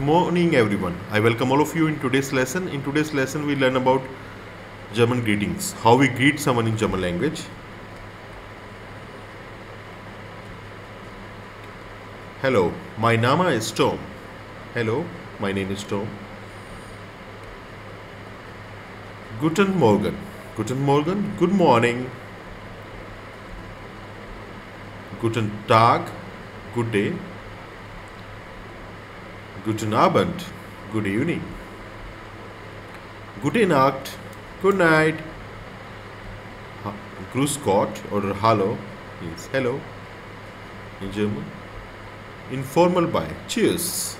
morning everyone. I welcome all of you in today's lesson. In today's lesson we learn about German greetings, how we greet someone in German language. Hello, my Name is Tom. Hello, my name is Tom. Guten Morgen. Guten Morgen, good morning. Guten Tag, good day. Guten Abend, good evening. Gute Nacht, good night. Grüß Gott or Hallo means hello in German. Informal bye, Tschüss.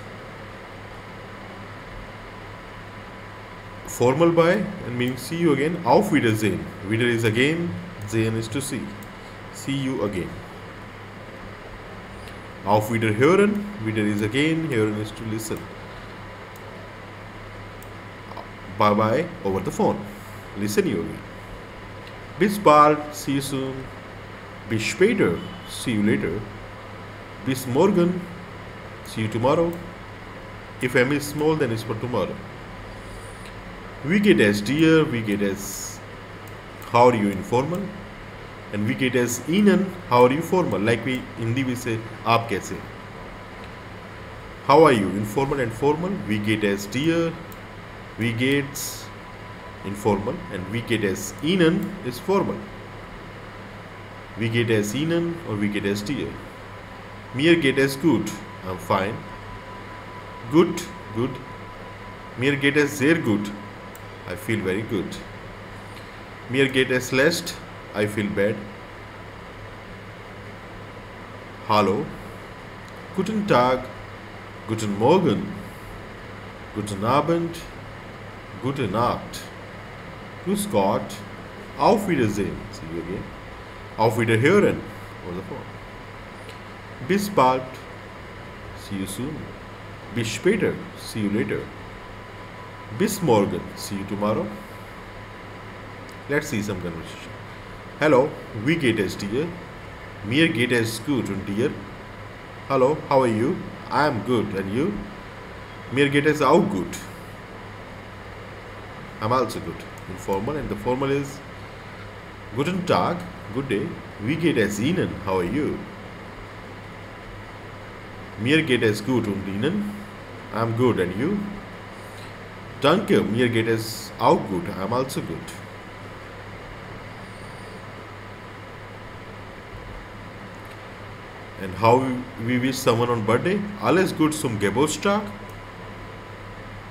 Formal bye and means see you again. Auf Wiedersehen. Wieder is again, sehen is to see. See you again. Auf Wiederhören. Wieder is again, hören is to listen. Bye bye over the phone. Listen you again. Bis bald, see you soon. Bis später, see you later. Bis morgen, see you tomorrow. If M is small, then it's for tomorrow. We get as dear, we get as how are you informal, and we get as Ihnen, how are you formal. Like we Hindi we say aap kaise. How are you informal and formal. We get as dear, we get informal, and we get as Ihnen is formal. We get as Ihnen or we get as dear. Mir geht es gut, I'm fine. Good, good. Mir geht es sehr gut, I feel very good. Mir geht es schlecht, I feel bad. Hallo, guten Tag, guten Morgen, guten Abend, gute Nacht. Grüß Gott, auf Wiedersehen, see you again. Auf Wiederhören, over the phone. Bis bald, see you soon. Bis später, see you later. Bis morgen, see you tomorrow. Let's see some conversation. Hello, wie geht es dir? Mir geht es gut und dir? Hello, how are you? I am good and you? Mir geht es auch gut. I'm also good. Informal and the formal is Guten Tag, good day. Wie geht es Ihnen? How are you? Mir geht es gut und Ihnen? I'm good and you? Danke, mir geht es auch gut. I'm also good. And how we wish someone on birthday? Alles gut zum Geburtstag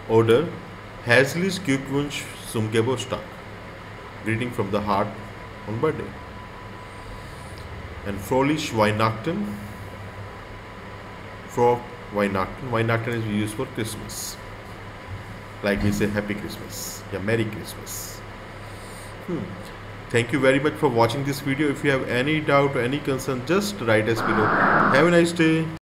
oder herzlich Glückwunsch zum Geburtstag. Greeting from the heart on birthday. And fröhlich Weihnachten. Froh Weihnachten. Weihnachten is used for Christmas. Like we say Happy Christmas. Yeah, Merry Christmas. Thank you very much for watching this video. If you have any doubt or any concern, just write us below. Have a nice day.